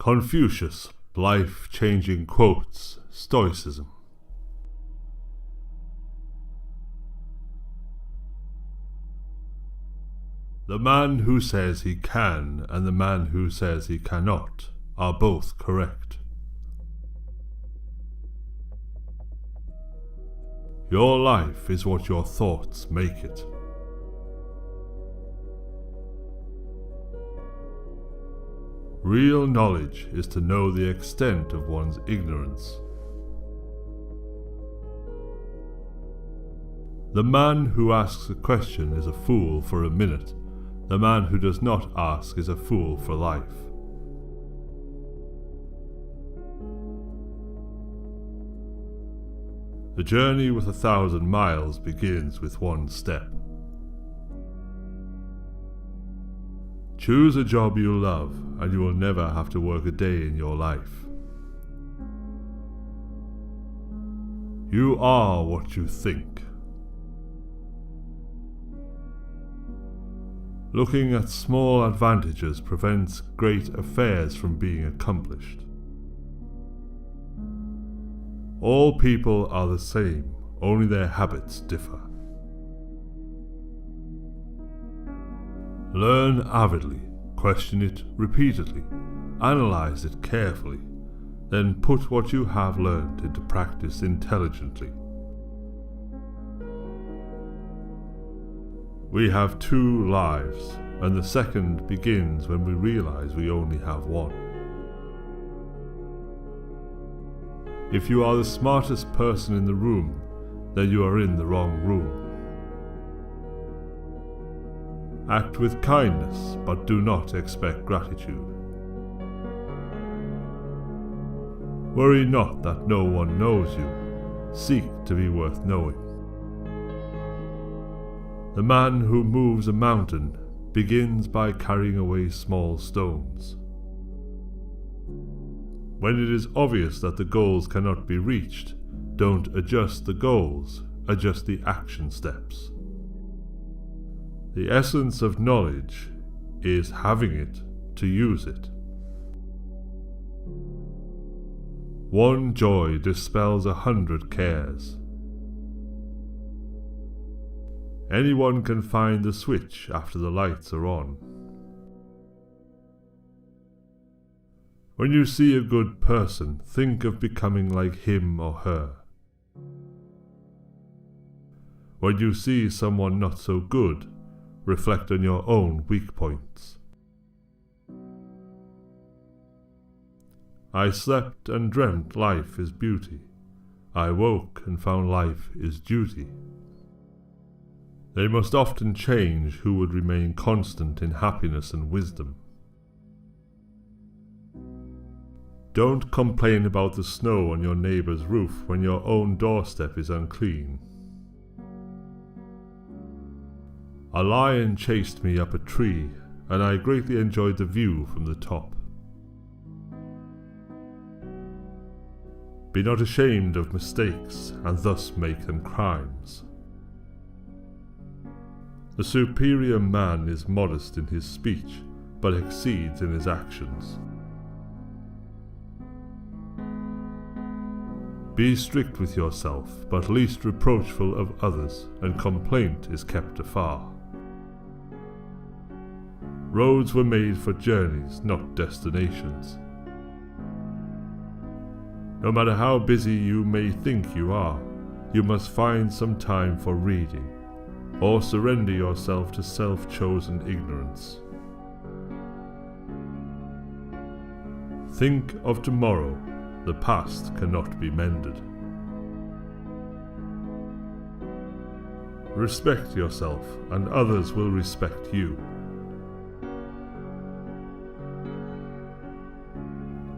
Confucius, life-changing quotes, Stoicism. The man who says he can and the man who says he cannot are both correct. Your life is what your thoughts make it. Real knowledge is to know the extent of one's ignorance. The man who asks a question is a fool for a minute. The man who does not ask is a fool for life. The journey with 1,000 miles begins with one step. Choose a job you love, and you will never have to work a day in your life. You are what you think. Looking at small advantages prevents great affairs from being accomplished. All people are the same, only their habits differ. Learn avidly, question it repeatedly, analyze it carefully, then put what you have learned into practice intelligently. We have 2 lives, and the second begins when we realize we only have one. If you are the smartest person in the room, then you are in the wrong room. Act with kindness, but do not expect gratitude. Worry not that no one knows you. Seek to be worth knowing. The man who moves a mountain begins by carrying away small stones. When it is obvious that the goals cannot be reached, don't adjust the goals, adjust the action steps. The essence of knowledge is having it to use it. One joy dispels 100 cares. Anyone can find the switch after the lights are on. When you see a good person, think of becoming like him or her. When you see someone not so good, reflect on your own weak points. I slept and dreamt life is beauty. I woke and found life is duty. They must often change who would remain constant in happiness and wisdom. Don't complain about the snow on your neighbor's roof when your own doorstep is unclean. A lion chased me up a tree, and I greatly enjoyed the view from the top. Be not ashamed of mistakes, and thus make them crimes. The superior man is modest in his speech, but exceeds in his actions. Be strict with yourself, but least reproachful of others, and complaint is kept afar. Roads were made for journeys, not destinations. No matter how busy you may think you are, you must find some time for reading, or surrender yourself to self-chosen ignorance. Think of tomorrow. The past cannot be mended. Respect yourself, and others will respect you.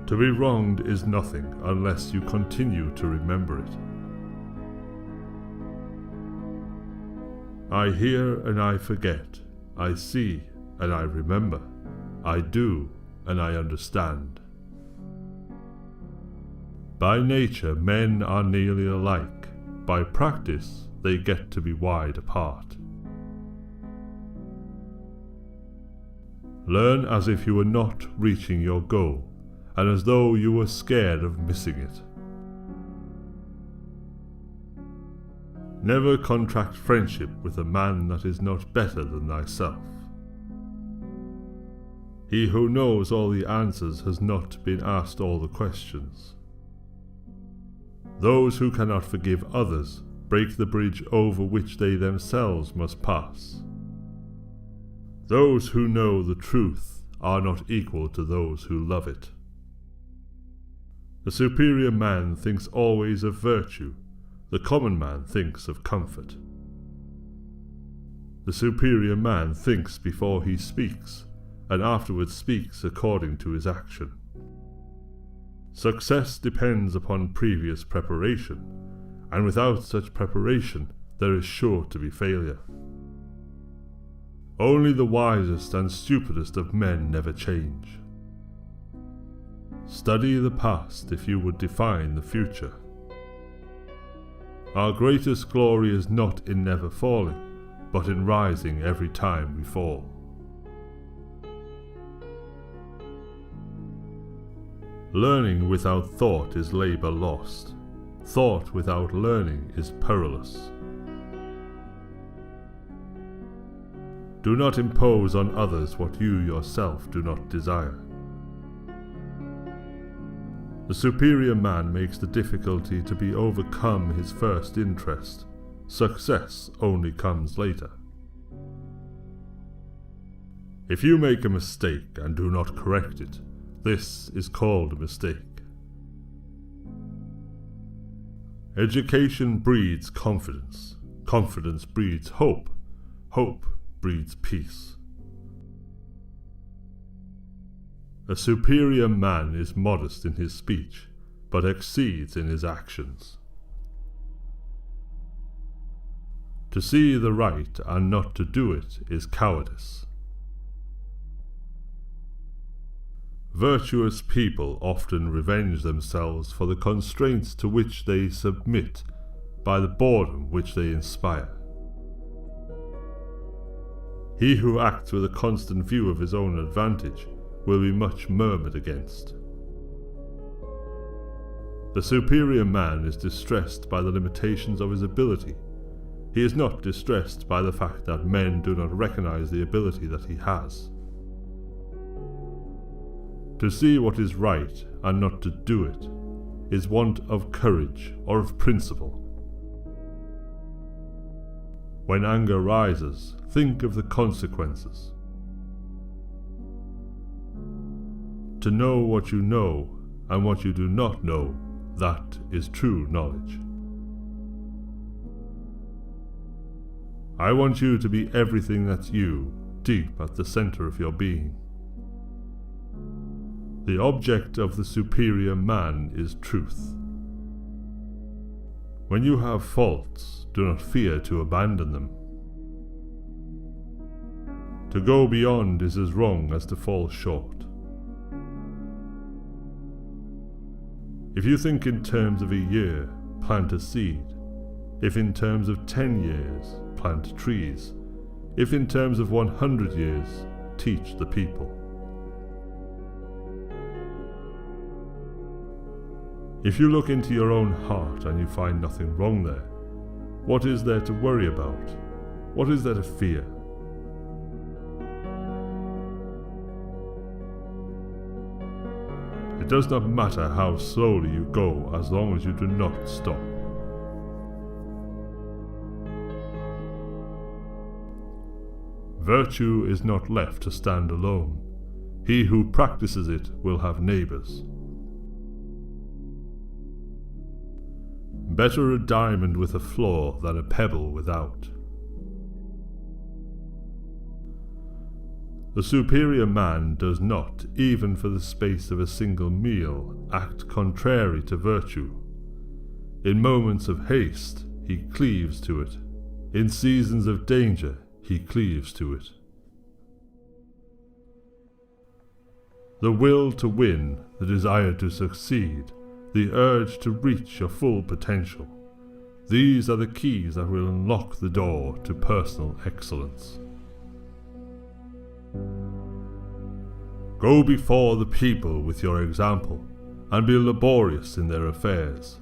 To be wronged is nothing unless you continue to remember it. I hear and I forget. I see and I remember. I do and I understand. By nature, men are nearly alike. By practice, they get to be wide apart. Learn as if you were not reaching your goal, and as though you were scared of missing it. Never contract friendship with a man that is not better than thyself. He who knows all the answers has not been asked all the questions. Those who cannot forgive others break the bridge over which they themselves must pass. Those who know the truth are not equal to those who love it. The superior man thinks always of virtue, the common man thinks of comfort. The superior man thinks before he speaks, and afterwards speaks according to his action. Success depends upon previous preparation, and without such preparation there is sure to be failure. Only the wisest and stupidest of men never change. Study the past if you would define the future. Our greatest glory is not in never falling, but in rising every time we fall. Learning without thought is labor lost. Thought without learning is perilous. Do not impose on others what you yourself do not desire. The superior man makes the difficulty to be overcome his first interest. Success only comes later. If you make a mistake and do not correct it, this is called a mistake. Education breeds confidence. Confidence breeds hope. Hope breeds peace. A superior man is modest in his speech, but exceeds in his actions. To see the right and not to do it is cowardice. Virtuous people often revenge themselves for the constraints to which they submit by the boredom which they inspire. He who acts with a constant view of his own advantage will be much murmured against. The superior man is distressed by the limitations of his ability. He is not distressed by the fact that men do not recognize the ability that he has. To see what is right and not to do it is want of courage or of principle. When anger rises, think of the consequences. To know what you know and what you do not know, that is true knowledge. I want you to be everything that's you, deep at the center of your being. The object of the superior man is truth. When you have faults, do not fear to abandon them. To go beyond is as wrong as to fall short. If you think in terms of a year, plant a seed. If in terms of 10 years, plant trees. If in terms of 100 years, teach the people. If you look into your own heart and you find nothing wrong there, what is there to worry about? What is there to fear? It does not matter how slowly you go as long as you do not stop. Virtue is not left to stand alone. He who practices it will have neighbors. Better a diamond with a flaw than a pebble without. The superior man does not, even for the space of a single meal, act contrary to virtue. In moments of haste, he cleaves to it. In seasons of danger, he cleaves to it. The will to win, the desire to succeed, the urge to reach your full potential. These are the keys that will unlock the door to personal excellence. Go before the people with your example, and be laborious in their affairs.